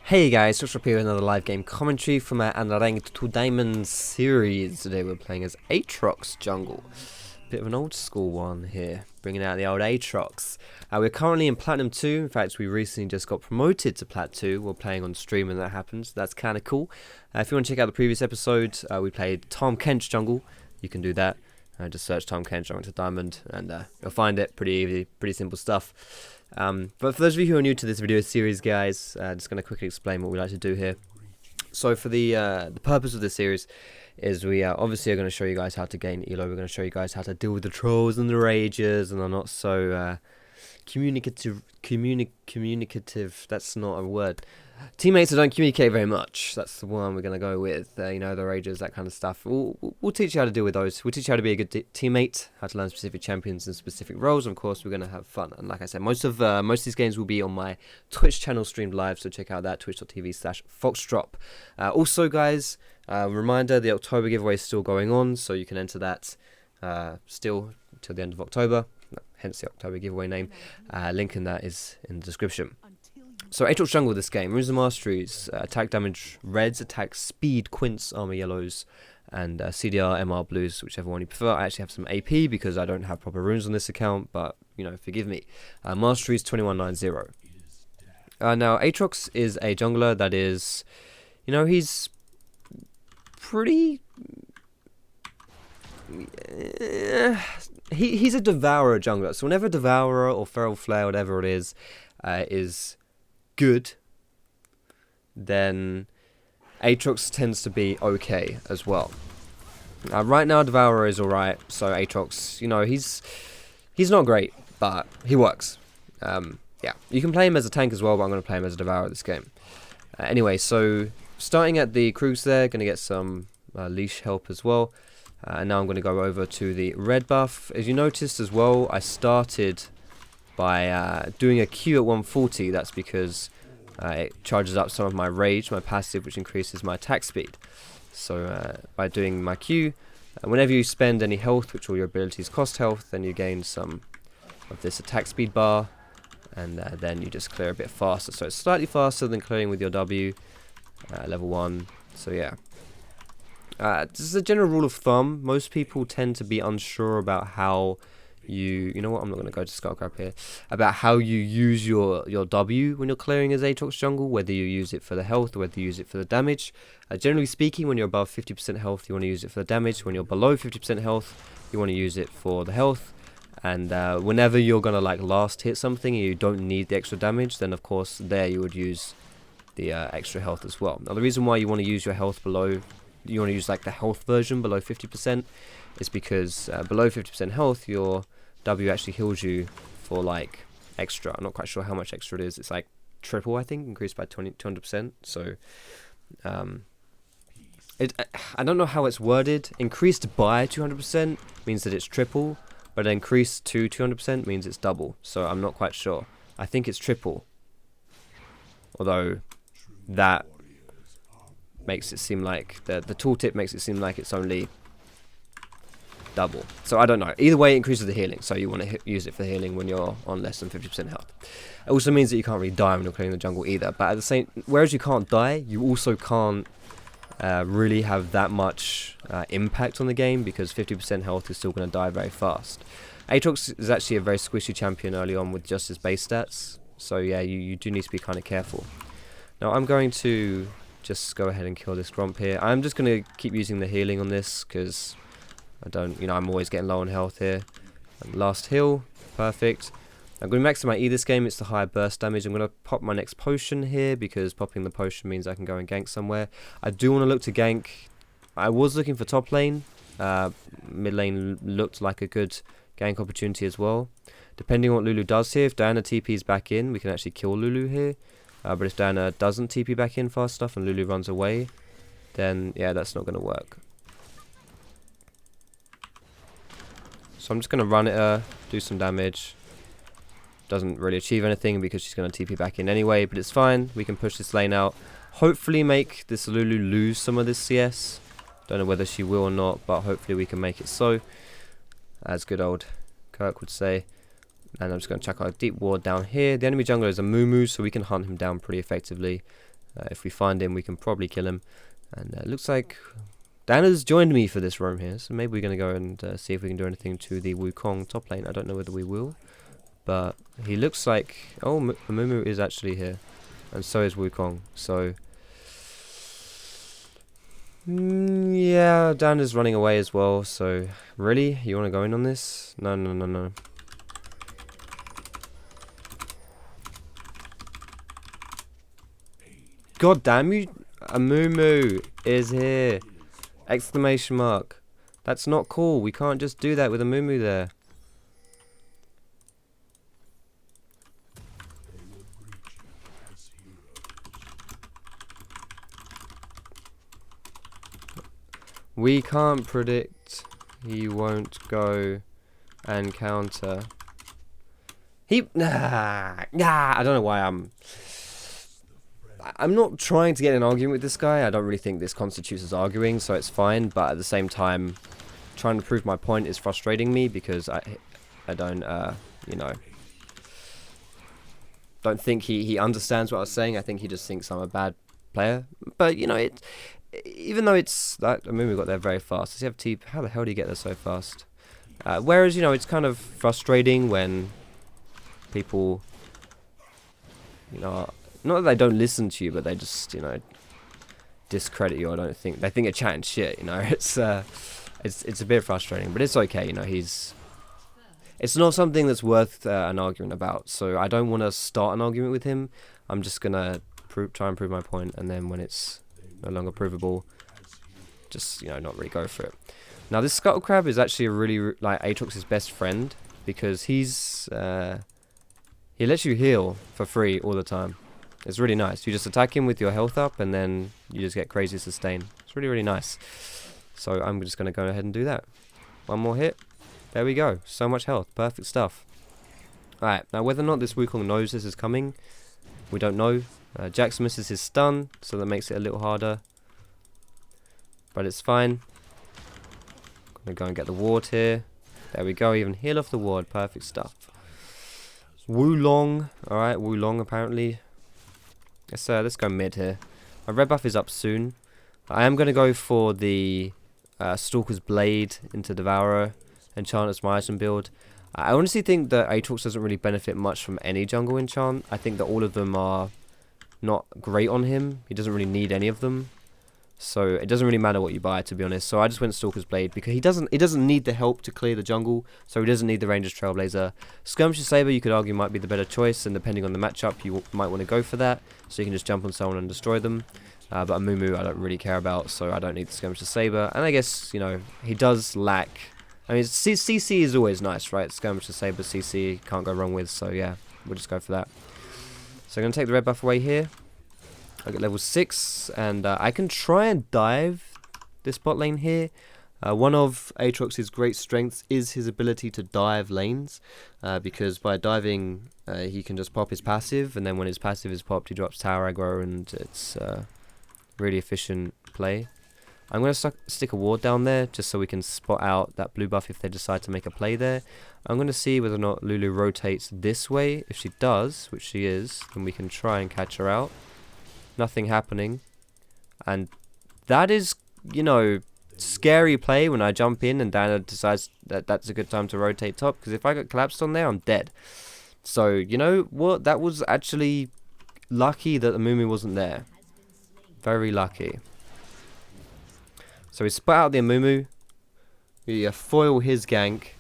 Hey guys, Foxdrop here with another live game commentary from our Unranked to Diamond series. Today we're playing as Aatrox jungle. Bit of an old school one here, bringing out the old Aatrox. We're currently in Platinum 2, in fact we recently just got promoted to Plat 2. We're playing on stream when that happens, that's kind of cool. If you want to check out the previous episode, we played Tom Kent's jungle, you can do that. Just search Tom Kent jungle to Diamond and you'll find it, pretty easy, pretty simple stuff. But for those of you who are new to this video series, guys, just going to quickly explain what we like to do here. So for the purpose of this series is we obviously are going to show you guys how to gain elo. We're going to show you guys how to deal with the trolls and the rages and the not so communicative, that's not a word. Teammates that don't communicate very much, that's the one we're going to go with. You know, the rages, that kind of stuff. We'll teach you how to deal with those. We'll teach you how to be a good teammate, how to learn specific champions and specific roles, and of course we're going to have fun. And like I said, most of these games will be on my Twitch channel streamed live, so check out that, twitch.tv/Foxdrop. Also guys, reminder, the October giveaway is still going on, so you can enter that still till the end of October, hence the October giveaway name. Link in that is in the description. So Aatrox jungle this game, runes and masteries, attack damage reds, attack speed quints, armor yellows, and CDR, MR blues, whichever one you prefer. I actually have some AP because I don't have proper runes on this account, but you know, forgive me. Masteries 2190. Now Aatrox is a jungler that is, you know, he's pretty... he's a devourer jungler, so whenever devourer or feral flare, whatever it is good, then Aatrox tends to be okay as well. Right now devourer is alright, so Aatrox, you know, he's not great, but he works. Yeah, you can play him as a tank as well, but I'm going to play him as a devourer this game. Anyway, so starting at the Krugs there, going to get some leash help as well. And now I'm going to go over to the red buff. As you noticed as well, I started by doing a Q at 140. That's because it charges up some of my rage, my passive, which increases my attack speed. So by doing my Q, whenever you spend any health, which all your abilities cost health, then you gain some of this attack speed bar, and then you just clear a bit faster. So it's slightly faster than clearing with your W, level 1. So yeah. This is a general rule of thumb. Most people tend to be unsure about how you know what, I'm not going to go to Skullcrab here, about how you use your W when you're clearing as Aatrox jungle, whether you use it for the health or whether you use it for the damage. Generally speaking, when you're above 50% health, you want to use it for the damage. When you're below 50% health, you want to use it for the health. And whenever you're going to like last hit something and you don't need the extra damage, then of course there you would use the extra health as well. Now the reason why you want to use your health below, you want to use like the health version below 50%, is because below 50% health your W actually heals you for like extra. I'm not quite sure how much extra it is. It's like triple, I think, increased by 200%. So I don't know how it's worded. Increased by 200% means that it's triple, but increased to 200% means it's double. So I'm not quite sure. I think it's triple, although that makes it seem like the tooltip makes it seem like it's only double. So I don't know. Either way, it increases the healing, so you want to use it for healing when you're on less than 50% health. It also means that you can't really die when you're clearing the jungle either. But at the same, whereas you can't die, you also can't really have that much impact on the game, because 50% health is still going to die very fast. Aatrox is actually a very squishy champion early on with just his base stats, so yeah, you do need to be kind of careful. Now I'm going to just go ahead and kill this Gromp here. I'm just going to keep using the healing on this because I don't, you know, I'm always getting low on health here. And last heal, perfect. I'm going to max my E this game, it's the higher burst damage. I'm going to pop my next potion here because popping the potion means I can go and gank somewhere. I do want to look to gank. I was looking for top lane. Mid lane looked like a good gank opportunity as well. Depending on what Lulu does here, if Diana TP's back in, we can actually kill Lulu here. But if Diana doesn't TP back in fast enough and Lulu runs away, then yeah, that's not going to work. So I'm just going to run at her, do some damage. Doesn't really achieve anything because she's going to TP back in anyway, but it's fine. We can push this lane out. Hopefully make this Lulu lose some of this CS. Don't know whether she will or not, but hopefully we can make it so. As good old Kirk would say. And I'm just going to chuck our deep ward down here. The enemy jungler is a Moo, so we can hunt him down pretty effectively. If we find him, we can probably kill him. And it looks like Danner's joined me for this roam here, so maybe we're going to go and see if we can do anything to the Wukong top lane. I don't know whether we will, but he looks like... Oh, Amumu is actually here, and so is Wukong, so... yeah, Danner's running away as well, so... Really? You want to go in on this? No, no, no, no. God damn you! Amumu is here! Exclamation mark. That's not cool. We can't just do that with Amumu there. We can't predict he won't go and counter. I don't know why I'm not trying to get an argument with this guy. I don't really think this constitutes as arguing, so it's fine. But at the same time, trying to prove my point is frustrating me because I don't, you know, don't think he understands what I was saying. I think he just thinks I'm a bad player. But you know, even though it's that, I mean, we got there very fast. Does he have TP? How the hell do you get there so fast? Whereas, you know, it's kind of frustrating when people, you know, not that they don't listen to you, but they just, you know, discredit you. I don't think they think you're chatting shit. You know, it's a bit frustrating, but it's okay. You know, it's not something that's worth an argument about. So I don't want to start an argument with him. I'm just gonna try and prove my point, and then when it's no longer provable, just, you know, not really go for it. Now this Scuttle Crab is actually a really like Aatrox's best friend because he lets you heal for free all the time. It's really nice. You just attack him with your health up, and then you just get crazy sustain. It's really, really nice. So I'm just going to go ahead and do that. One more hit. There we go. So much health. Perfect stuff. Alright, now whether or not this Wukong knows this is coming, we don't know. Jax misses his stun, so that makes it a little harder. But it's fine. Gonna go and get the ward here. There we go. Even heal off the ward. Perfect stuff. Wulong. Alright, Wulong apparently. Let's go mid here. My red buff is up soon. I am going to go for the Stalker's Blade into Devourer, Enchantress my item build. I honestly think that Aatrox doesn't really benefit much from any jungle enchant. I think that all of them are not great on him. He doesn't really need any of them. So it doesn't really matter what you buy, to be honest. So I just went Stalker's Blade because he doesn't need the help to clear the jungle, so he doesn't need the Ranger's Trailblazer. Skirmisher's Saber, you could argue, might be the better choice, and depending on the matchup, you might want to go for that, so you can just jump on someone and destroy them. But Amumu I don't really care about, so I don't need the Skirmisher's Saber. And I guess, you know, he does lack... I mean, CC is always nice, right? Skirmisher's Saber, CC, can't go wrong with, so yeah, we'll just go for that. So I'm going to take the red buff away here. I get level 6, and I can try and dive this bot lane here. One of Aatrox's great strengths is his ability to dive lanes, because by diving he can just pop his passive, and then when his passive is popped he drops tower aggro, and it's really efficient play. I'm going to stick a ward down there just so we can spot out that blue buff if they decide to make a play there. I'm going to see whether or not Lulu rotates this way. If she does, which she is, then we can try and catch her out. Nothing happening, and that is, you know, scary play when I jump in and Dana decides that that's a good time to rotate top, because if I got collapsed on there, I'm dead. So you know what, that was actually lucky that the Amumu wasn't there. Very lucky. So we spot out the Amumu, we foil his gank,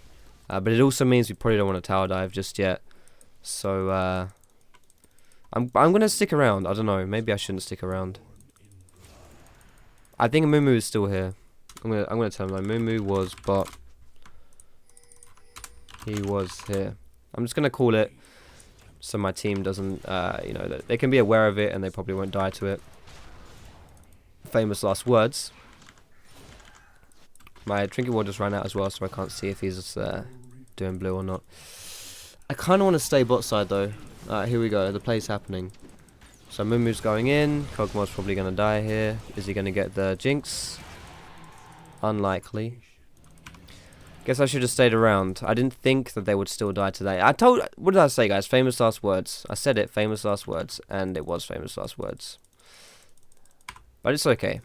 but it also means we probably don't want to tower dive just yet. So I'm gonna stick around. I don't know. Maybe I shouldn't stick around. I think Amumu is still here. I'm gonna tell him Amumu was bot. He was here. I'm just gonna call it so my team doesn't, you know, they can be aware of it and they probably won't die to it. Famous last words. My trinket ward just ran out as well, so I can't see if he's doing blue or not. I kind of want to stay bot side though. Here we go, the play's happening. So Mumu's going in, Kog'Maw's probably going to die here. Is he going to get the Jinx? Unlikely. Guess I should have stayed around. I didn't think that they would still die today. What did I say, guys? Famous last words. I said it, famous last words, and it was famous last words. But it's okay.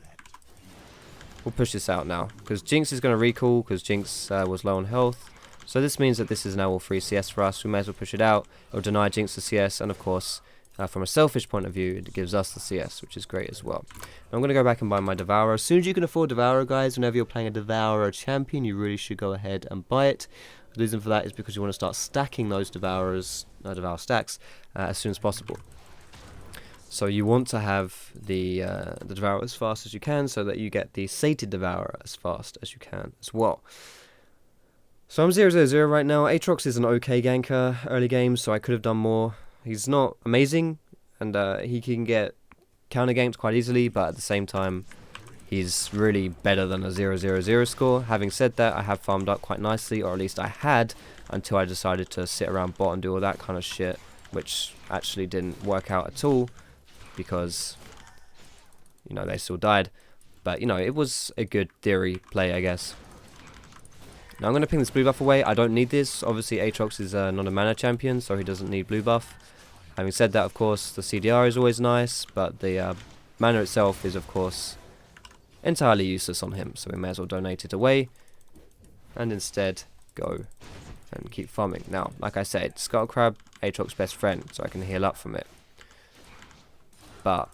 We'll push this out now, because Jinx is going to recall, because Jinx was low on health. So this means that this is now all free CS for us. We may as well push it out. It'll deny Jinx the CS, and of course, from a selfish point of view, it gives us the CS, which is great as well. Now I'm going to go back and buy my Devourer. As soon as you can afford Devourer, guys, whenever you're playing a Devourer champion, you really should go ahead and buy it. The reason for that is because you want to start stacking those Devour stacks as soon as possible. So you want to have the Devourer as fast as you can, so that you get the sated Devourer as fast as you can as well. So I'm 0-0-0 right now. Aatrox is an okay ganker early game, so I could have done more. He's not amazing, and he can get counter ganked quite easily, but at the same time, he's really better than a 0-0-0 score. Having said that, I have farmed up quite nicely, or at least I had, until I decided to sit around bot and do all that kind of shit, which actually didn't work out at all, because, you know, they still died. But, you know, it was a good theory play, I guess. Now I'm going to ping this blue buff away. I don't need this. Obviously, Aatrox is not a mana champion, so he doesn't need blue buff. Having said that, of course, the CDR is always nice, but the mana itself is, of course, entirely useless on him. So we may as well donate it away, and instead go and keep farming. Now, like I said, Skull Crab, Aatrox's best friend, so I can heal up from it. But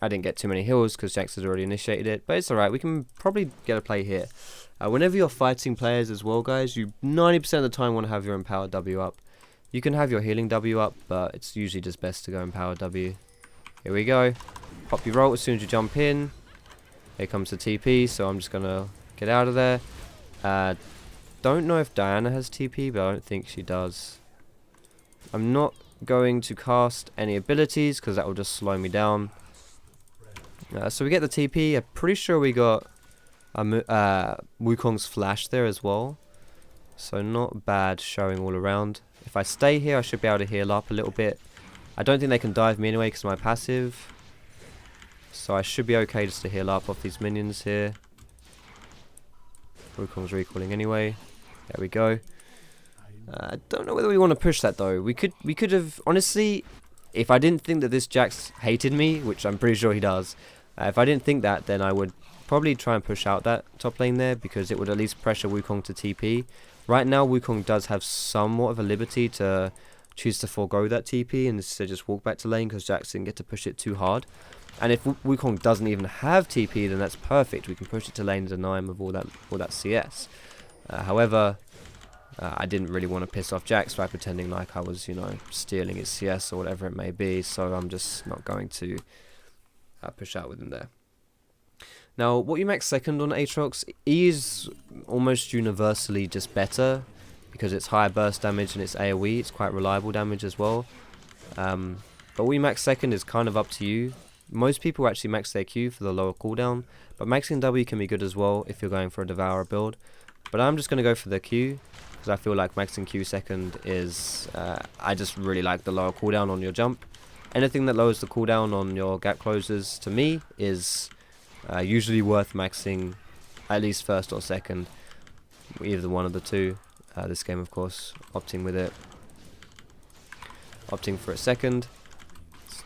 I didn't get too many heals because Jax has already initiated it. But it's alright, we can probably get a play here. Whenever you're fighting players as well, guys, you 90% of the time want to have your empowered W up. You can have your healing W up, but it's usually just best to go empowered W. Here we go. Pop your ult as soon as you jump in. Here comes the TP, so I'm just going to get out of there. Don't know if Diana has TP, but I don't think she does. I'm not going to cast any abilities because that will just slow me down. So we get the TP. I'm pretty sure we got Wukong's flash there as well. So not bad showing all around. If I stay here, I should be able to heal up a little bit. I don't think they can dive me anyway because of my passive. So I should be okay just to heal up off these minions here. Wukong's recalling anyway. There we go. I don't know whether we want to push that though. We could have, honestly, if I didn't think that this Jax hated me, which I'm pretty sure he does, if I didn't think that, then I would probably try and push out that top lane there, because it would at least pressure Wukong to TP. Right now, Wukong does have somewhat of a liberty to choose to forego that TP and instead just walk back to lane, because Jax didn't get to push it too hard. And if Wukong doesn't even have TP, then that's perfect. We can push it to lane and deny him of all that CS. However, I didn't really want to piss off Jax by pretending like I was, you know, stealing his CS or whatever it may be, so I'm just not going to push out with him there. Now, what you max second on Aatrox, E is almost universally just better, because it's higher burst damage and it's AoE, it's quite reliable damage as well. But what you max second is kind of up to you. Most people actually max their Q for the lower cooldown, but maxing W can be good as well if you're going for a Devourer build. But I'm just going to go for the Q, because I feel like maxing Q second is, I just really like the lower cooldown on your jump. Anything that lowers the cooldown on your gap closers, to me, is usually worth maxing at least first or second, either one of the two. This game, of course, opting for a second.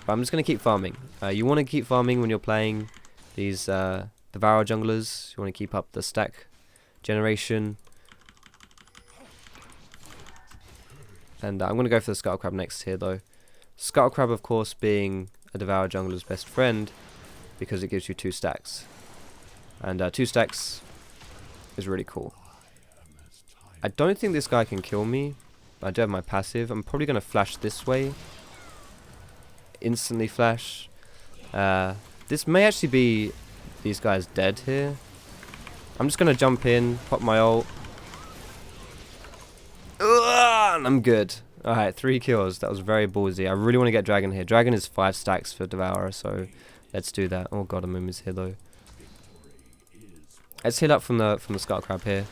But I'm just going to keep farming. You want to keep farming when you're playing these Devourer junglers. You want to keep up the stack generation. And I'm going to go for the Scuttle Crab next here, though. Scuttle Crab, of course, being a Devourer jungler's best friend, because it gives you 2 stacks. And 2 stacks is really cool. I don't think this guy can kill me. I do have my passive. I'm probably going to flash this way. Instantly flash. This may actually be these guys dead here. I'm just going to jump in, pop my ult. And I'm good. Alright, 3 kills. That was very ballsy. I really want to get Dragon here. Dragon is 5 stacks for Devourer, so let's do that. Oh god, Amumu's here though. Let's heal up from the Scuttle Crab here.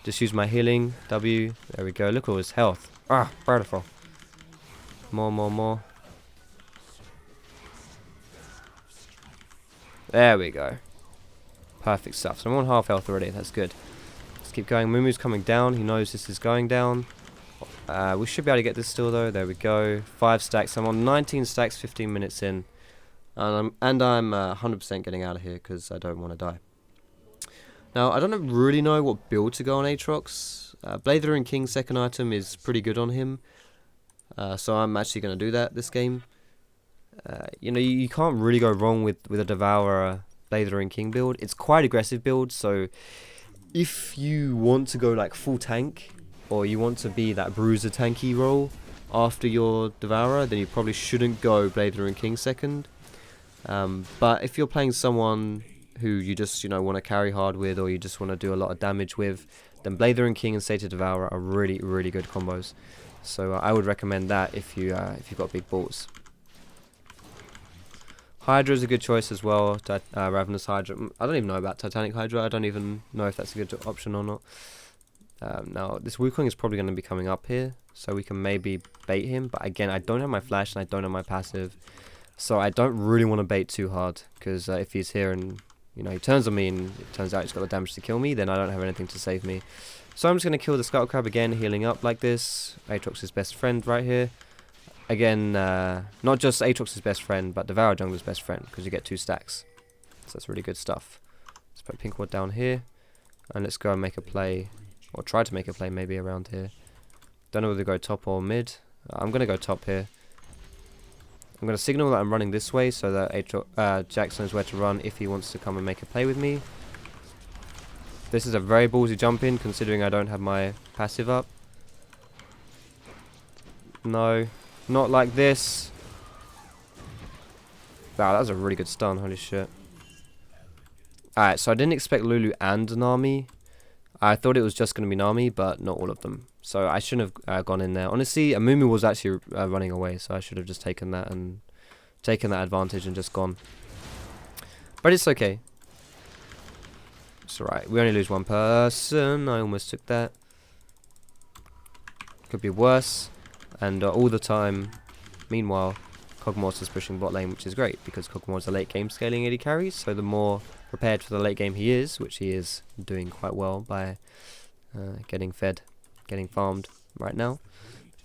Just use my healing W. There we go. Look at all his health. Ah, beautiful. More. There we go. Perfect stuff. So I'm on half health already. That's good. Let's keep going. Mumu's coming down. He knows this is going down. We should be able to get this still though. There we go. 5 stacks. I'm on 19 stacks, 15 minutes in. And I'm 100% getting out of here because I don't want to die. Now, I don't really know what build to go on Aatrox. Blazer and King's second item is pretty good on him. So I'm actually going to do that this game. You know, you can't really go wrong with a Devourer, Blazer and King build. It's quite aggressive build, so if you want to go like full tank, or you want to be that bruiser tanky role after your Devourer, then you probably shouldn't go Blazer and King second. But if you're playing someone who you just, you know, want to carry hard with, or you just want to do a lot of damage with, then Blazer and King and Sated Devourer are really, really good combos. So I would recommend that if you've got big balls. Hydra is a good choice as well. Ravenous Hydra. I don't even know about Titanic Hydra. I don't even know if that's a good option or not. Now, this Wukong is probably going to be coming up here, so we can maybe bait him. But again, I don't have my flash and I don't have my passive, so I don't really want to bait too hard. Because if he's here and, you know, he turns on me and it turns out he's got the damage to kill me, then I don't have anything to save me. So I'm just going to kill the Scuttle Crab again, healing up like this. Aatrox's best friend right here. Again, not just Aatrox's best friend, but Devourer Jungler's best friend, because you get 2 stacks. So that's really good stuff. Let's put Pink Ward down here, and let's go and make a play, or try to make a play maybe around here. Don't know whether to go top or mid. I'm going to go top here. I'm going to signal that I'm running this way, so that Jax knows where to run if he wants to come and make a play with me. This is a very ballsy jump in, considering I don't have my passive up. No, not like this. Wow, that was a really good stun, holy shit. Alright, so I didn't expect Lulu and Nami. I thought it was just going to be Nami, but not all of them. So I shouldn't have gone in there. Honestly, Amumu was actually running away, so I should have just taken that advantage and just gone. But it's okay. It's alright. We only lose 1 person. I almost took that. Could be worse. And all the time, meanwhile, Kog'Maw is pushing bot lane, which is great, because Kog'Maw is a late game scaling AD carry, so the more prepared for the late game he is, which he is doing quite well by getting fed, getting farmed right now,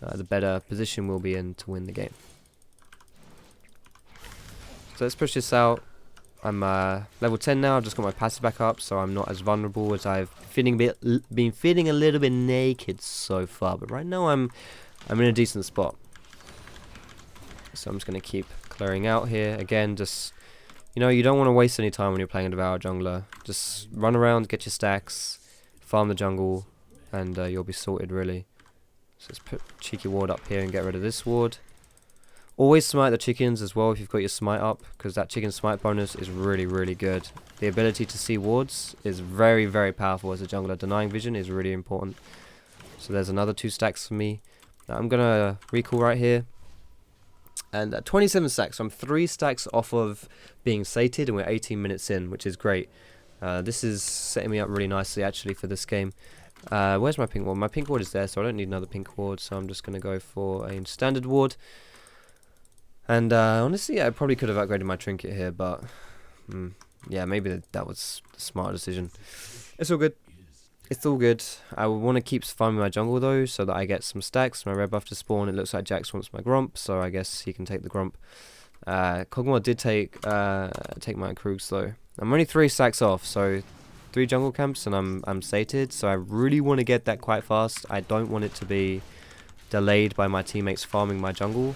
the better position we'll be in to win the game. So let's push this out. I'm level 10 now. I've just got my passive back up, so I'm not as vulnerable as I've been feeling a little bit naked so far. But right now I'm in a decent spot. So I'm just going to keep clearing out here. Again, just, you know, you don't want to waste any time when you're playing a Devourer jungler. Just run around, get your stacks, farm the jungle, and you'll be sorted really. So let's put cheeky ward up here and get rid of this ward. Always smite the chickens as well if you've got your smite up, because that chicken smite bonus is really, really good. The ability to see wards is very, very powerful as a jungler. Denying vision is really important. So there's another 2 stacks for me. Now I'm going to recall right here. And 27 stacks, so I'm 3 stacks off of being sated, and we're 18 minutes in, which is great. This is setting me up really nicely actually for this game. Where's my pink ward? My pink ward is there, so I don't need another pink ward, so I'm just going to go for a standard ward. And honestly, I probably could have upgraded my trinket here, but yeah, maybe that was a smart decision. It's all good. It's all good. I want to keep farming my jungle though, so that I get some stacks. My red buff to spawn. It looks like Jax wants my Grump, so I guess he can take the Grump. Kog'Maw did take my Krugs though. I'm only 3 stacks off, so 3 jungle camps, and I'm sated. So I really want to get that quite fast. I don't want it to be delayed by my teammates farming my jungle.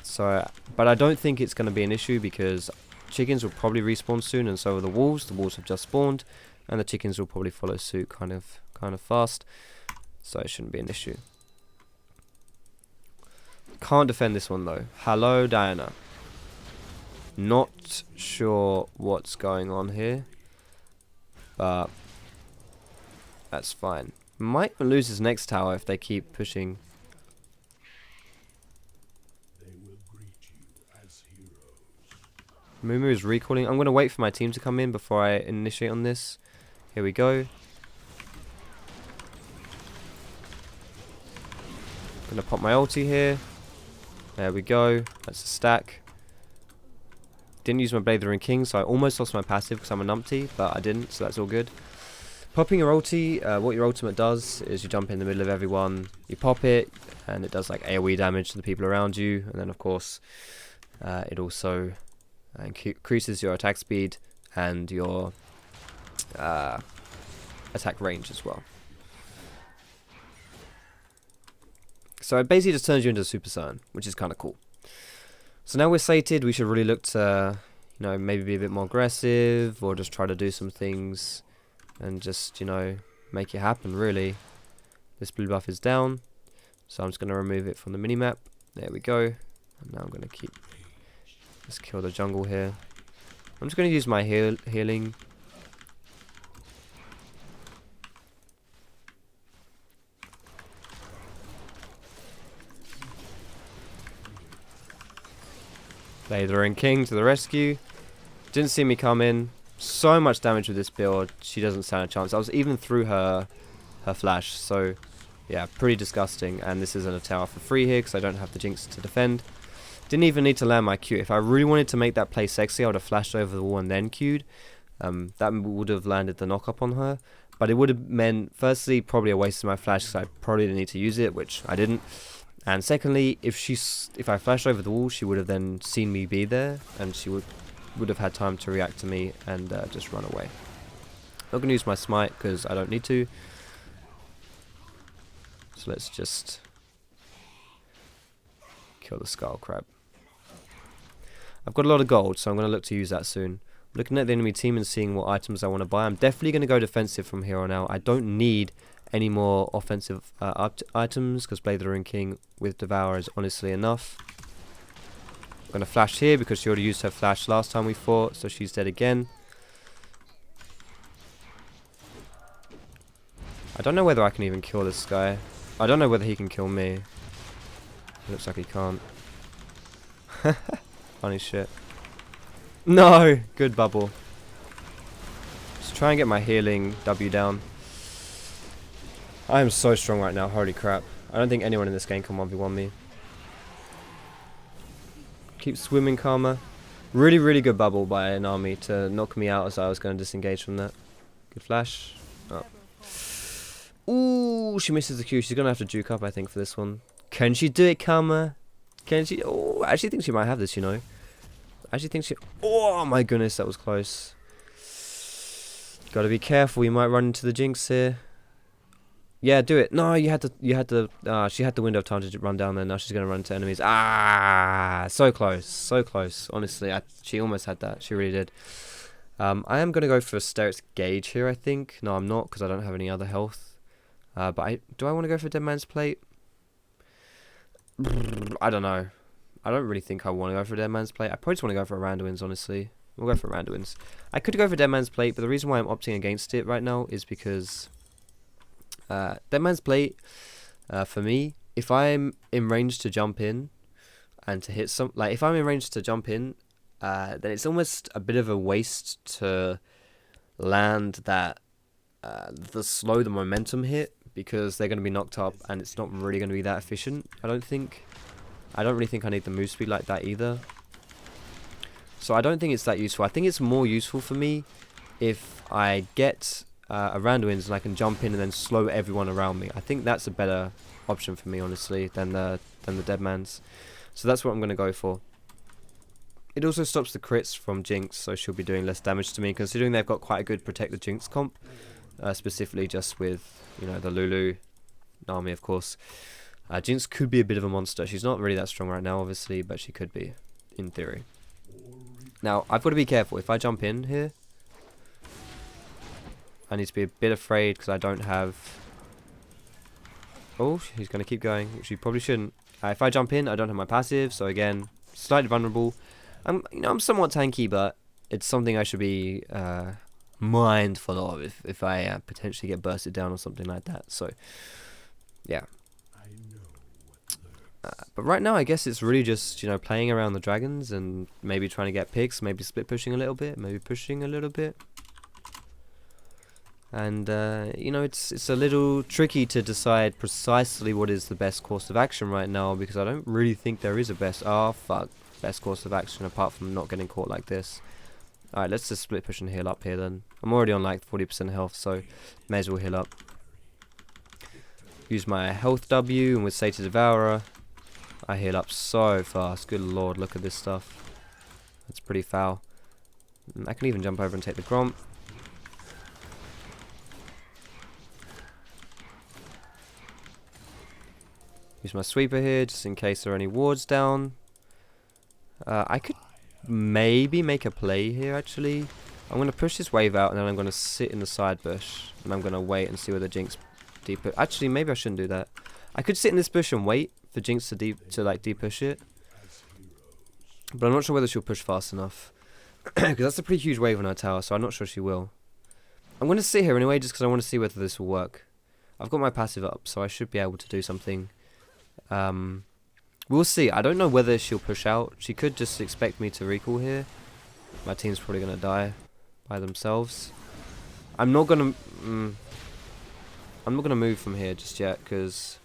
So, but I don't think it's going to be an issue, because chickens will probably respawn soon, and so will the wolves. The wolves have just spawned, and the chickens will probably follow suit kind of fast. So it shouldn't be an issue. Can't defend this one though. Hello, Diana. Not sure what's going on here, but that's fine. Might lose his next tower if they keep pushing. Mumu is recalling. I'm going to wait for my team to come in before I initiate on this. Here we go. Going to pop my ulti here. There we go. That's a stack. Didn't use my Blazer and King, so I almost lost my passive because I'm a numpty, but I didn't, so that's all good. Popping your ulti, what your ultimate does is you jump in the middle of everyone, you pop it, and it does like AoE damage to the people around you, and then of course it also and increases your attack speed and your attack range as well. So it basically just turns you into a Super Saiyan, which is kind of cool. So now we're sated, we should really look to, you know, maybe be a bit more aggressive, or just try to do some things and just, you know, make it happen, really. This blue buff is down, so I'm just going to remove it from the minimap. There we go. And now I'm going to let's kill the jungle here. I'm just going to use my healing. Blader and King to the rescue. Didn't see me come in. So much damage with this build. She doesn't stand a chance. I was even through her flash. So yeah, pretty disgusting. And this isn't a tower for free here because I don't have the Jinx to defend. Didn't even need to land my Q. If I really wanted to make that play sexy, I would have flashed over the wall and then Q'd. That would have landed the knock up on her. But it would have meant, firstly, probably a waste of my flash because I probably didn't need to use it, which I didn't. And secondly, if I flashed over the wall, she would have then seen me be there, and she would have had time to react to me and just run away. Not going to use my smite because I don't need to. So let's just kill the skull crab. I've got a lot of gold, so I'm going to look to use that soon. Looking at the enemy team and seeing what items I want to buy. I'm definitely going to go defensive from here on out. I don't need any more offensive items because Blader and King with Devourer is honestly enough. I'm going to flash here because she already used her flash last time we fought, so she's dead again. I don't know whether I can even kill this guy. I don't know whether he can kill me. Looks like he can't. Funny shit. No! Good bubble. Just try and get my healing W down. I am so strong right now, holy crap. I don't think anyone in this game can 1v1 me. Keep swimming, Karma. Really, really good bubble by an army to knock me out as I was going to disengage from that. Good flash. Oh. Ooh, she misses the Q. She's going to have to juke up, I think, for this one. Can she do it, Karma? Can she? Oh, I actually think she might have this, you know. I actually think she... Oh, my goodness, that was close. Gotta be careful, we might run into the Jinx here. Yeah, do it. No, she had the window of time to run down there. Now she's going to run into enemies. Ah, so close. So close. Honestly, she almost had that. She really did. I am going to go for Steric's Gauge here, I think. No, I'm not, because I don't have any other health. But do I want to go for Dead Man's Plate? I don't know. I don't really think I want to go for Dead Man's Plate. I probably just want to go for a Randuin's, honestly. We'll go for a Randuin's. I could go for Dead Man's Plate, but the reason why I'm opting against it right now is because... Dead Man's Plate, for me, if I'm in range to jump in and to hit if I'm in range to jump in, then it's almost a bit of a waste to land that, the momentum hit, because they're going to be knocked up and it's not really going to be that efficient, I don't think. I don't really think I need the move speed like that either. So I don't think it's that useful. I think it's more useful for me if I get... a Randuin's and I can jump in and then slow everyone around me. I think that's a better option for me, honestly, than the Dead Man's. So that's what I'm going to go for. It also stops the crits from Jinx, so she'll be doing less damage to me, considering they've got quite a good Protect the Jinx comp, specifically just with, you know, the Lulu army, of course. Jinx could be a bit of a monster. She's not really that strong right now, obviously, but she could be, in theory. Now, I've got to be careful. If I jump in here, I need to be a bit afraid because I don't have... Oh, he's going to keep going, which he probably shouldn't. If I jump in, I don't have my passive, so again, slightly vulnerable. I'm somewhat tanky, but it's something I should be mindful of if I potentially get bursted down or something like that. So, yeah. But right now, I guess it's really just, you know, playing around the dragons and maybe trying to get picks, maybe split pushing a little bit, maybe pushing a little bit. And, you know, it's a little tricky to decide precisely what is the best course of action right now, because I don't really think there is a best course of action apart from not getting caught like this. Alright, let's just split push and heal up here then. I'm already on like 40% health, so may as well heal up. Use my health W, and with Sated Devourer, I heal up so fast. Good lord, look at this stuff. That's pretty foul. I can even jump over and take the Gromp. Use my sweeper here just in case there are any wards down. I could maybe make a play here actually. I'm going to push this wave out and then I'm going to sit in the side bush. And I'm going to wait and see where the Jinx deep... Actually, maybe I shouldn't do that. I could sit in this bush and wait for Jinx to deep push it. But I'm not sure whether she'll push fast enough. Because that's a pretty huge wave on her tower, so I'm not sure she will. I'm going to sit here anyway just because I want to see whether this will work. I've got my passive up, so I should be able to do something. We'll see. I don't know whether she'll push out. She could just expect me to recall here. My team's probably going to die by themselves. I'm not going to move from here just yet because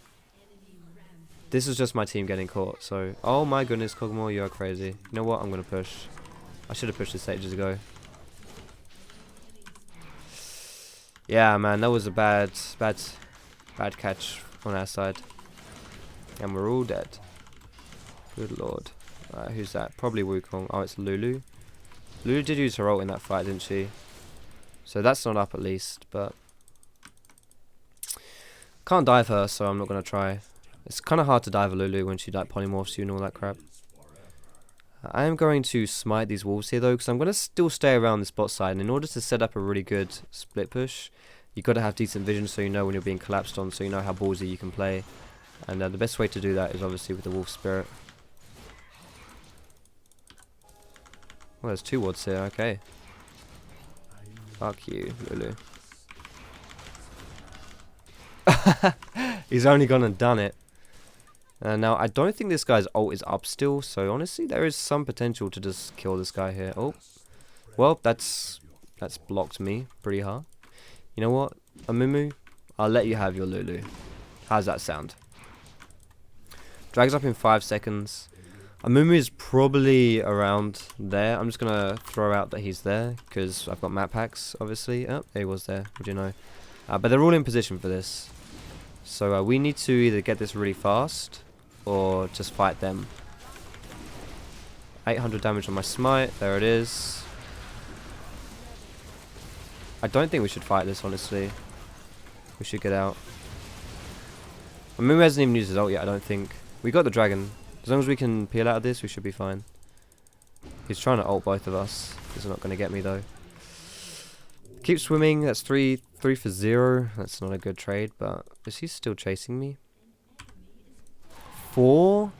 this is just my team getting caught. So, oh my goodness, Kog'Maw, you are crazy. You know what? I'm going to push. I should have pushed this ages ago. Yeah, man, that was a bad catch on our side. And we're all dead. Good lord. Alright, who's that? Probably Wukong. Oh, it's Lulu. Lulu did use her ult in that fight, didn't she? So that's not up at least, but... Can't dive her, so I'm not going to try. It's kind of hard to dive a Lulu when she like polymorphs you and all that crap. I am going to smite these wolves here though, because I'm going to still stay around this bot side. And in order to set up a really good split push, you've got to have decent vision so you know when you're being collapsed on, so you know how ballsy you can play. And the best way to do that is obviously with the wolf spirit. Well, there's 2 wards here, okay. Fuck you, Lulu. He's only gone and done it. Now, I don't think this guy's ult is up still, so honestly, there is some potential to just kill this guy here. Oh, well, that's blocked me pretty hard. You know what, Amumu? I'll let you have your Lulu. How's that sound? Drags up in 5 seconds. Amumu is probably around there. I'm just going to throw out that he's there, because I've got map packs, obviously. Oh, there he was there, would you know. But they're all in position for this. So we need to either get this really fast, or just fight them. 800 damage on my smite, there it is. I don't think we should fight this, honestly. We should get out. Amumu hasn't even used his ult yet, I don't think. We got the dragon. As long as we can peel out of this, we should be fine. He's trying to ult both of us. He's not going to get me, though. Keep swimming, that's 3 for 0. That's not a good trade, but is he still chasing me? 4?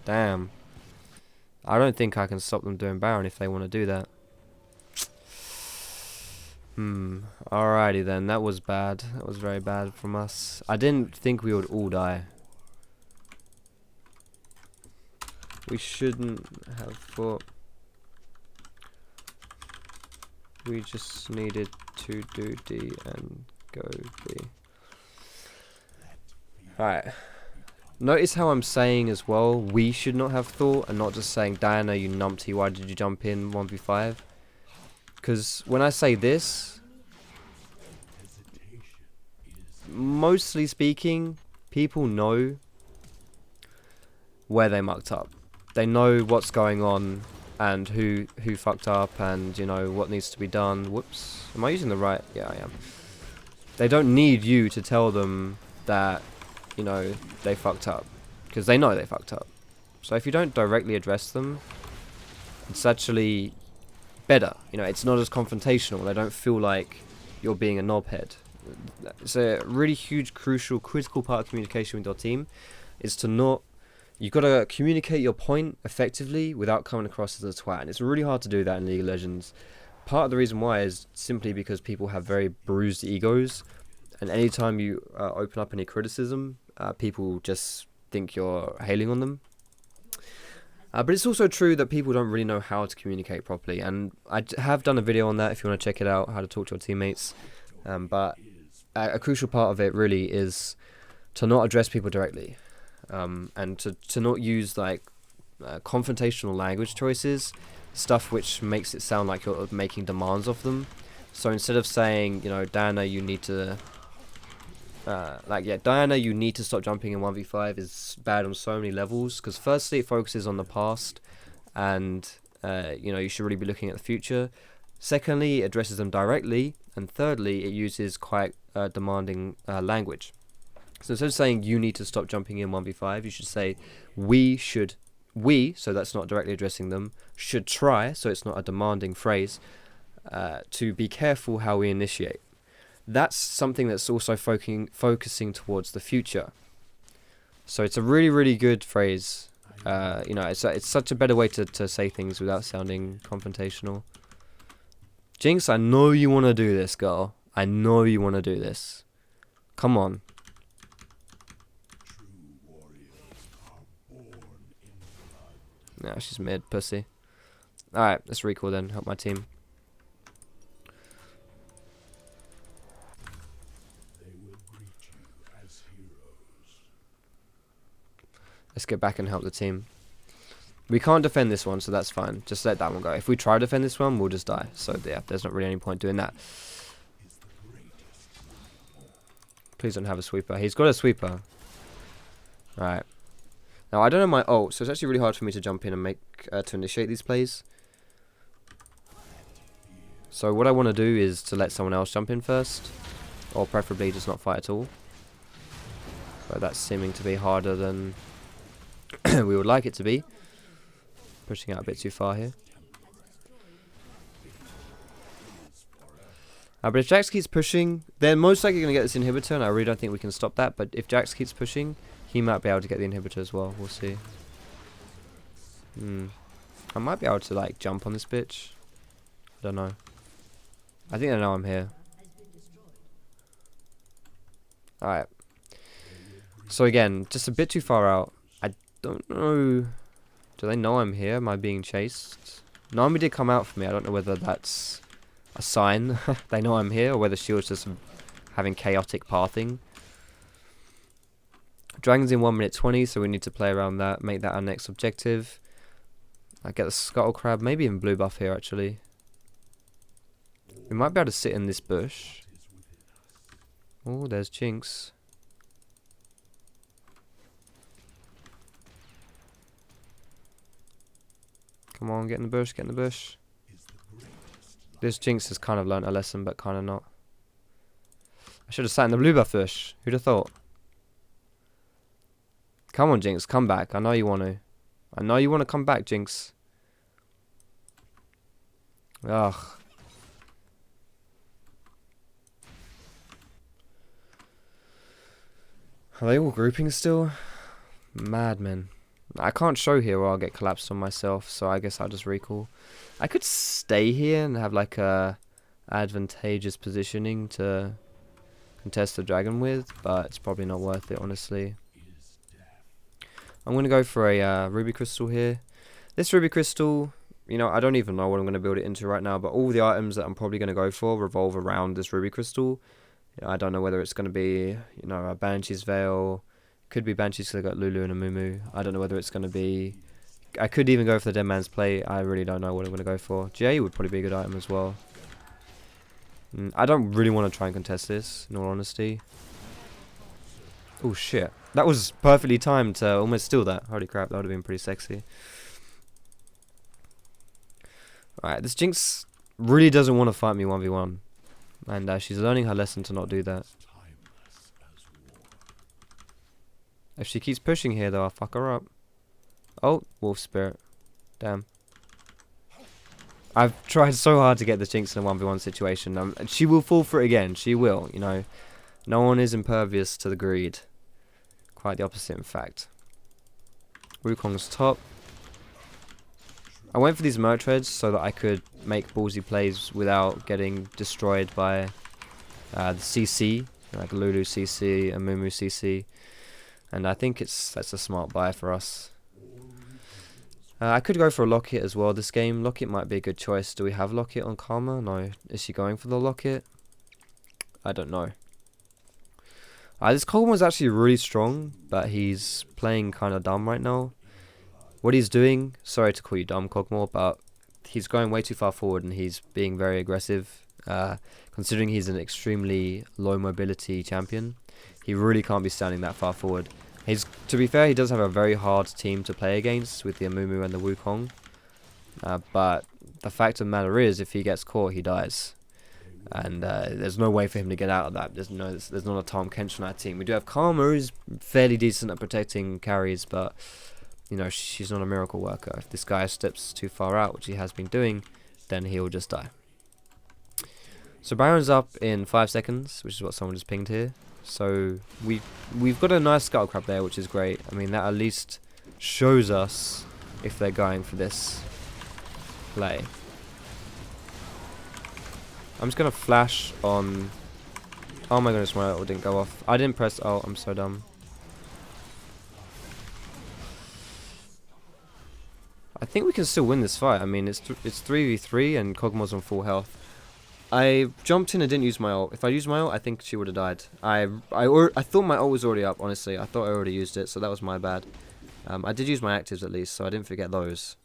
Damn. I don't think I can stop them doing Baron if they want to do that. Alrighty then, that was bad. That was very bad from us. I didn't think we would all die. We shouldn't have fought. We just needed to do D and go B. Alright. Notice how I'm saying as well, we should not have thought, and not just saying, Diana, you numpty, why did you jump in 1v5? Because when I say this, mostly speaking, people know where they mucked up. They know what's going on and who fucked up and, you know, what needs to be done. Whoops. Am I using the right? Yeah, I am. They don't need you to tell them that, you know, they fucked up. Because they know they fucked up. So if you don't directly address them, it's actually better. You know, it's not as confrontational. They don't feel like you're being a knobhead. It's a really huge, crucial, critical part of communication with your team is to not... You've got to communicate your point effectively without coming across as a twat. And it's really hard to do that in League of Legends. Part of the reason why is simply because people have very bruised egos. And anytime you open up any criticism, people just think you're hailing on them. But it's also true that people don't really know how to communicate properly. And I have done a video on that if you want to check it out, how to talk to your teammates. But a crucial part of it really is to not address people directly. And to not use like confrontational language choices, stuff which makes it sound like you're making demands of them. So instead of saying, you know, Diana, you need to Diana, you need to stop jumping in 1v5 is bad on so many levels, because firstly it focuses on the past and you know, you should really be looking at the future. Secondly, it addresses them directly, and thirdly, it uses quite demanding language. So instead of saying you need to stop jumping in 1v5, you should say we, so that's not directly addressing them, should try, so it's not a demanding phrase, to be careful how we initiate. That's something that's also focusing towards the future. So it's a really, really good phrase. You know, it's such a better way to say things without sounding confrontational. Jinx, I know you want to do this, girl. I know you want to do this. Come on. Nah, she's mid, pussy. Alright, let's recall then. Help my team. Let's get back and help the team. We can't defend this one, so that's fine. Just let that one go. If we try to defend this one, we'll just die. So yeah, there's not really any point doing that. Please don't have a sweeper. He's got a sweeper. Alright. Now I don't know my ult, so it's actually really hard for me to jump in and make to initiate these plays. So what I want to do is to let someone else jump in first, or preferably just not fight at all. But that's seeming to be harder than we would like it to be. Pushing out a bit too far here. But if Jax keeps pushing, they're most likely going to get this inhibitor, and I really don't think we can stop that. But if Jax keeps pushing, he might be able to get the inhibitor as well. We'll see. I might be able to like jump on this bitch. I don't know. I think they know I'm here. Alright. So again, just a bit too far out. I don't know. Do they know I'm here? Am I being chased? Nami did come out for me. I don't know whether that's a sign they know I'm here, or whether she was just having chaotic pathing. Dragon's in 1 minute 20, so we need to play around that, make that our next objective. I get the scuttle crab, maybe even blue buff here actually. We might be able to sit in this bush. Oh, there's Jinx. Come on, get in the bush, get in the bush. This Jinx has kind of learnt a lesson, but kind of not. I should have sat in the blue buff bush. Who'd have thought? Come on, Jinx, come back. I know you want to. I know you want to come back, Jinx. Ugh. Are they all grouping still? Madmen. I can't show here or I'll get collapsed on myself, so I guess I'll just recall. I could stay here and have like a advantageous positioning to contest the dragon with, but it's probably not worth it, honestly. I'm going to go for a ruby crystal here. This ruby crystal, you know, I don't even know what I'm going to build it into right now, but all the items that I'm probably going to go for revolve around this ruby crystal. I don't know whether it's going to be, you know, a Banshee's Veil. Could be Banshee's because I got Lulu and a Mumu. I don't know whether it's going to be... I could even go for the Dead Man's Plate. I really don't know what I'm going to go for. Jay would probably be a good item as well. I don't really want to try and contest this, in all honesty. Oh shit. That was perfectly timed to almost steal that. Holy crap, that would have been pretty sexy. Alright, this Jinx really doesn't want to fight me 1v1. And she's learning her lesson to not do that. If she keeps pushing here though, I'll fuck her up. Oh, Wolf Spirit. Damn. I've tried so hard to get the Jinx in a 1v1 situation. And she will fall for it again. She will, you know. No one is impervious to the greed. Quite the opposite, in fact. Wukong's top. I went for these merch reds so that I could make ballsy plays without getting destroyed by the CC. Like Lulu CC and Mumu CC. And I think that's a smart buy for us. I could go for a Locket as well this game. Locket might be a good choice. Do we have Locket on Karma? No. Is she going for the Locket? I don't know. This Colin was actually really strong, but he's playing kind of dumb right now. What he's doing, sorry to call you dumb, Cogmore, but he's going way too far forward and he's being very aggressive. Considering he's an extremely low mobility champion, he really can't be standing that far forward. To be fair, he does have a very hard team to play against with the Amumu and the Wukong. But the fact of the matter is, if he gets caught, he dies. And there's no way for him to get out of that. There's not a Tom Kench on our team. We do have Karma, who's fairly decent at protecting carries, but you know, she's not a miracle worker. If this guy steps too far out, which he has been doing, then he'll just die. So Baron's up in 5 seconds, which is what someone just pinged here. So we've got a nice scuttle crab there, which is great. I mean, that at least shows us if they're going for this play. I'm just gonna flash on. Oh my goodness, my ult didn't go off. I didn't press ult. I'm so dumb. I think we can still win this fight. I mean, it's 3v3 and Kog'Maw's on full health. I jumped in and didn't use my ult. If I used my ult, I think she would have died. I thought my ult was already up, honestly. I thought I already used it, so that was my bad. I did use my actives at least, so I didn't forget those.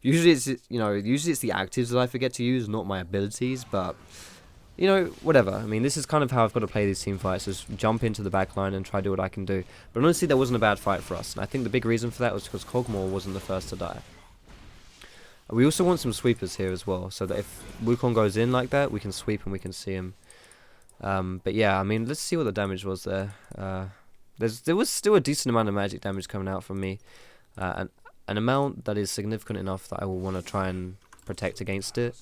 Usually it's the actives that I forget to use, not my abilities, but you know, whatever. I mean, this is kind of how I've got to play these team fights, just jump into the back line and try to do what I can do. But honestly, that wasn't a bad fight for us, and I think the big reason for that was because Kog'Maw wasn't the first to die. We also want some sweepers here as well, so that if Wukong goes in like that, we can sweep and we can see him. But yeah, I mean, let's see what the damage was there. There was still a decent amount of magic damage coming out from me. An amount that is significant enough that I will want to try and protect against it.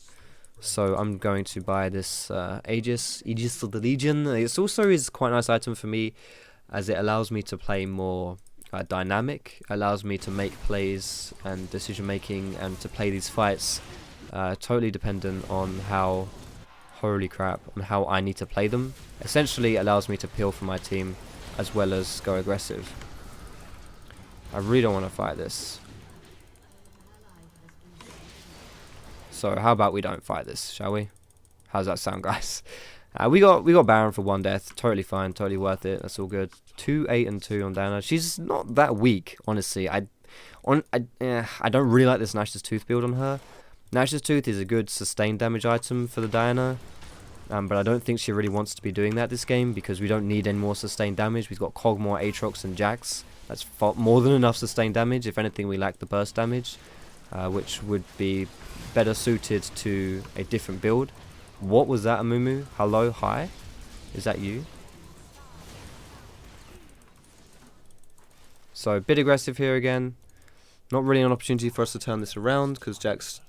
So I'm going to buy this Aegis of the Legion. It also is quite a nice item for me, as it allows me to play more dynamic, allows me to make plays and decision making and to play these fights totally dependent on how, holy crap, on how I need to play them. Essentially allows me to peel for my team as well as go aggressive. I really don't want to fight this. So how about we don't fight this, shall we? How's that sound, guys? We got Baron for 1 death, totally fine, totally worth it. That's all good. 2, 8, and 2 on Diana. She's not that weak, honestly. I don't really like this Nash's Tooth build on her. Nash's Tooth is a good sustained damage item for the Diana, but I don't think she really wants to be doing that this game because we don't need any more sustained damage. We've got Kog'Maw, Aatrox, and Jax. That's more than enough sustained damage. If anything, we lack the burst damage, which would be better suited to a different build. What was that, Amumu? Hello, hi? Is that you? So, a bit aggressive here again. Not really an opportunity for us to turn this around because Jack's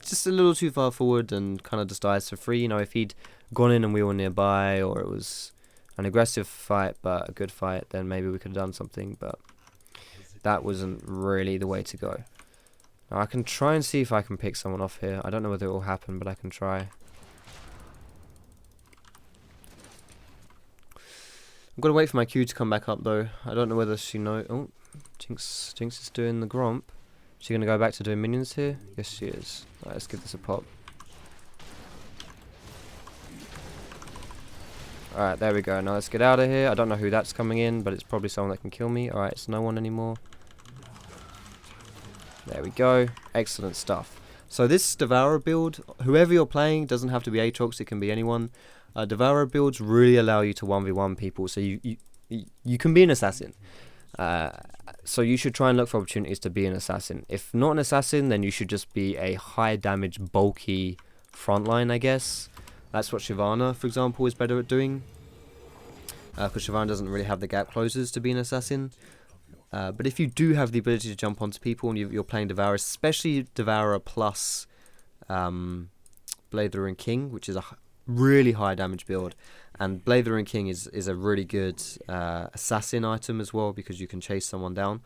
just a little too far forward and kind of just dies for free. You know, if he'd gone in and we were nearby, or it was an aggressive fight but a good fight, then maybe we could have done something, but that wasn't really the way to go. Now, I can try and see if I can pick someone off here. I don't know whether it will happen, but I can try. I'm gonna wait for my Q to come back up though. I don't know whether she knows. Oh, Jinx is doing the Gromp. Is she gonna go back to doing minions here? Yes, she is. Alright, let's give this a pop. Alright, there we go. Now let's get out of here. I don't know who that's coming in, but it's probably someone that can kill me. Alright, it's no one anymore. There we go. Excellent stuff. So this Devourer build, whoever you're playing, doesn't have to be Aatrox, it can be anyone. Devourer builds really allow you to 1v1 people, so you can be an assassin. So you should try and look for opportunities to be an assassin. If not an assassin, then you should just be a high damage, bulky frontline, I guess. That's what Shyvana, for example, is better at doing. Because Shyvana doesn't really have the gap closers to be an assassin. But if you do have the ability to jump onto people and you're playing Devourer, especially Devourer plus Blade the Ruined King, which is a really high damage build, and Blade the Ruined King is a really good assassin item as well because you can chase someone down,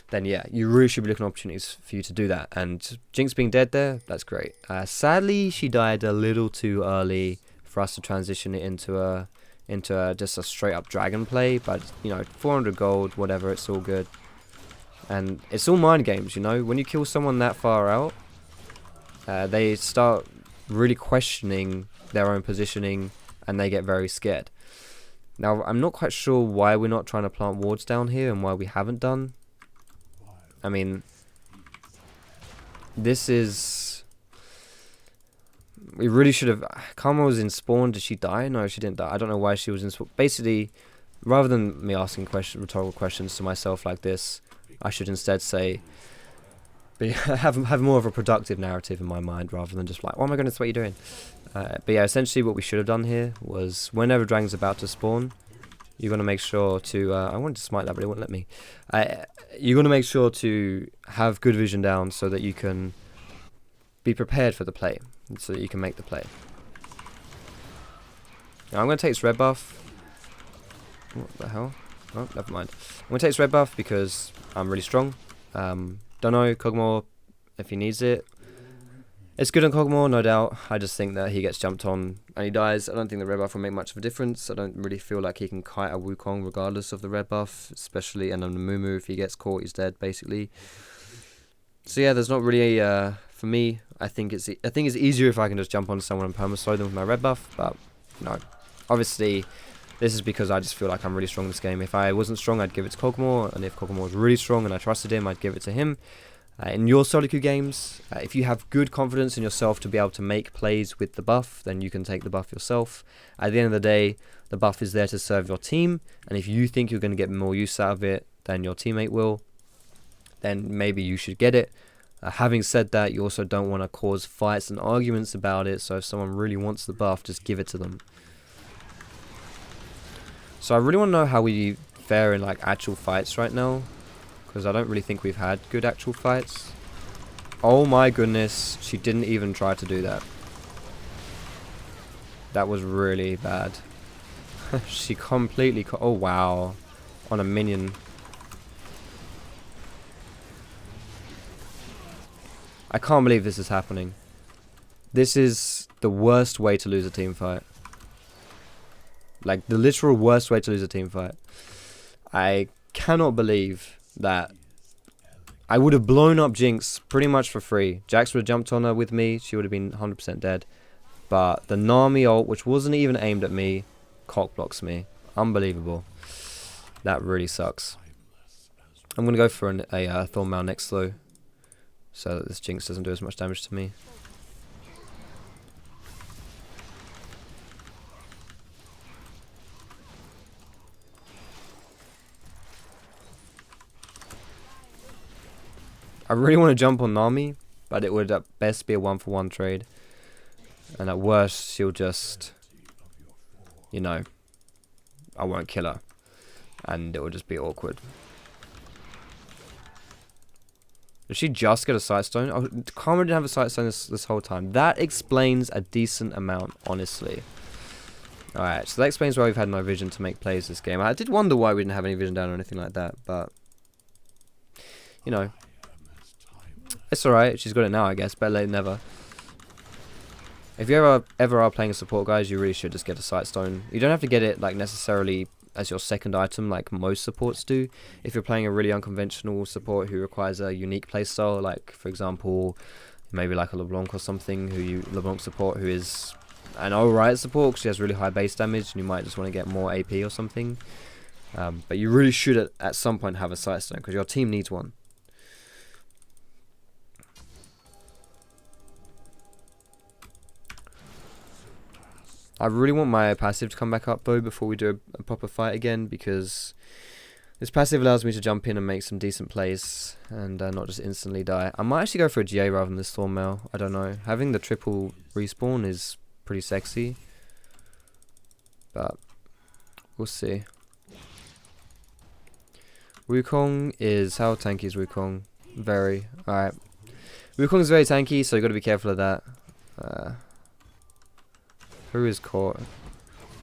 then yeah, you really should be looking at opportunities for you to do that. And Jinx being dead there, that's great. Sadly, she died a little too early for us to transition it into just a straight up dragon play, but you know, 400 gold, whatever, it's all good. And it's all mind games, you know. When you kill someone that far out, they start really questioning their own positioning and they get very scared. Now, I'm not quite sure why we're not trying to plant wards down here and why we haven't done. I mean, this is... We really should have... Karma was in spawn. Did she die? No, she didn't die. I don't know why she was in spawn. Basically, rather than me asking rhetorical questions to myself like this, I should instead say, But yeah, have more of a productive narrative in my mind rather than just like, oh my goodness, what are you doing? But yeah, essentially what we should have done here was whenever dragon's about to spawn, you're going to make sure to, I wanted to smite that but it wouldn't let me. You're going to make sure to have good vision down so that you can be prepared for the play, so that you can make the play. Now I'm going to take this red buff. What the hell? Oh, never mind. I'm going to take this red buff because I'm really strong. Don't know, Kog'Maw, if he needs it. It's good on Kog'Maw, no doubt. I just think that he gets jumped on and he dies. I don't think the red buff will make much of a difference. I don't really feel like he can kite a Wukong regardless of the red buff, especially and on the Mumu, if he gets caught, he's dead, basically. So yeah, there's not really for me, I think it's easier if I can just jump on someone and perma-slow them with my red buff, but no. Obviously, this is because I just feel like I'm really strong in this game. If I wasn't strong, I'd give it to Kog'Maw, and if Kog'Maw was really strong and I trusted him, I'd give it to him. In your solo queue games, if you have good confidence in yourself to be able to make plays with the buff, then you can take the buff yourself. At the end of the day, the buff is there to serve your team, and if you think you're going to get more use out of it than your teammate will, then maybe you should get it. Having said that, you also don't want to cause fights and arguments about it, so if someone really wants the buff, just give it to them. So I really want to know how we fare in like actual fights right now, because I don't really think we've had good actual fights. Oh my goodness, she didn't even try to do that. That was really bad. She completely... oh wow. On a minion. I can't believe this is happening. This is the worst way to lose a team fight. Like, the literal worst way to lose a team fight. I cannot believe that I would have blown up Jinx pretty much for free. Jax would have jumped on her with me. She would have been 100% dead. But the Nami ult, which wasn't even aimed at me, cock blocks me. Unbelievable. That really sucks. I'm going to go for a Thornmail next though, so that this Jinx doesn't do as much damage to me. I really want to jump on Nami, but it would at best be a 1-for-1 trade. And at worst, she'll just, you know, I won't kill her. And it will just be awkward. Did she just get a Sightstone? Oh, Karma didn't have a Sightstone this whole time. That explains a decent amount, honestly. Alright, so that explains why we've had no vision to make plays this game. I did wonder why we didn't have any vision down or anything like that, but, you know. It's alright, she's got it now, I guess. Better late than never. If you ever are playing a support, guys, you really should just get a Sightstone. You don't have to get it like necessarily as your second item like most supports do. If you're playing a really unconventional support who requires a unique playstyle, like for example, maybe like a LeBlanc or something, LeBlanc support who is an alright support because she has really high base damage and you might just want to get more AP or something. But you really should at some point have a Sightstone because your team needs one. I really want my passive to come back up though before we do a proper fight again, because this passive allows me to jump in and make some decent plays and not just instantly die. I might actually go for a GA rather than this Thornmail. I don't know. Having the triple respawn is pretty sexy, but we'll see. Wukong is... how tanky is Wukong? Very. Alright. Wukong is very tanky, so you've got to be careful of that. Who is caught?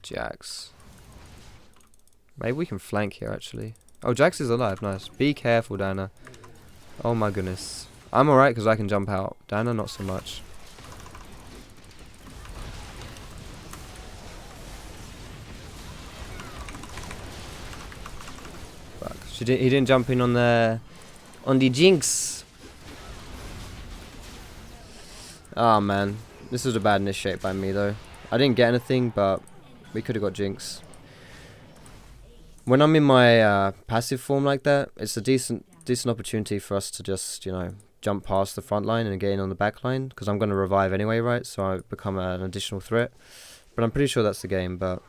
Jax. Maybe we can flank here, actually. Oh, Jax is alive. Nice. Be careful, Dana. Oh, my goodness. I'm alright because I can jump out. Dana, not so much. Fuck. He didn't jump in on the Jinx. Oh, man. This was a bad initiate by me, though. I didn't get anything, but we could have got Jinx. When I'm in my passive form like that, it's a decent opportunity for us to just, you know, jump past the front line and get in on the back line, because I'm going to revive anyway, right? So I become an additional threat. But I'm pretty sure that's the game, but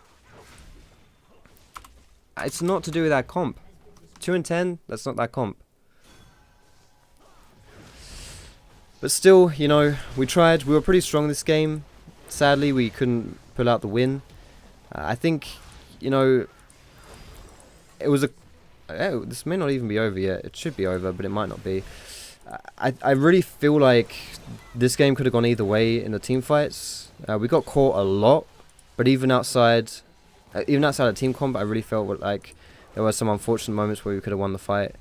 it's not to do with that comp. 2 and 10, that's not that comp. But still, you know, we tried. We were pretty strong this game. Sadly, we couldn't pull out the win. I think, you know, it was a... Oh, this may not even be over yet. It should be over, but it might not be. I really feel like this game could have gone either way in the team fights. We got caught a lot, but even outside of team comp, I really felt like there were some unfortunate moments where we could have won the fight.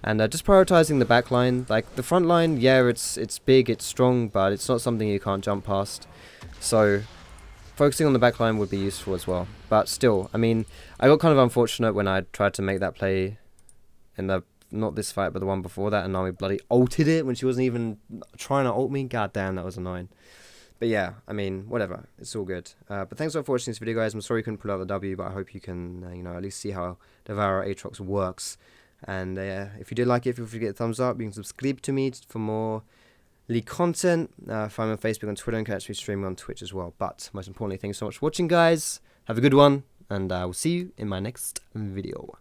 And just prioritizing the back line, like the front line, yeah, it's big, it's strong, but it's not something you can't jump past. So focusing on the back line would be useful as well. But still, I mean, I got kind of unfortunate when I tried to make that play in the, not this fight, but the one before that, and Nami bloody ulted it when she wasn't even trying to ult me. God damn, that was annoying. But yeah, I mean, whatever. It's all good. But thanks a lot for watching this video, guys. I'm sorry you couldn't pull out the W, but I hope you can, you know, at least see how Devourer Aatrox works. And if you did like it, feel free to get a thumbs up. You can subscribe to me for more league content. Find me on Facebook and Twitter, and catch me streaming on Twitch as well. But most importantly, thanks so much for watching, guys. Have a good one, and I will see you in my next video.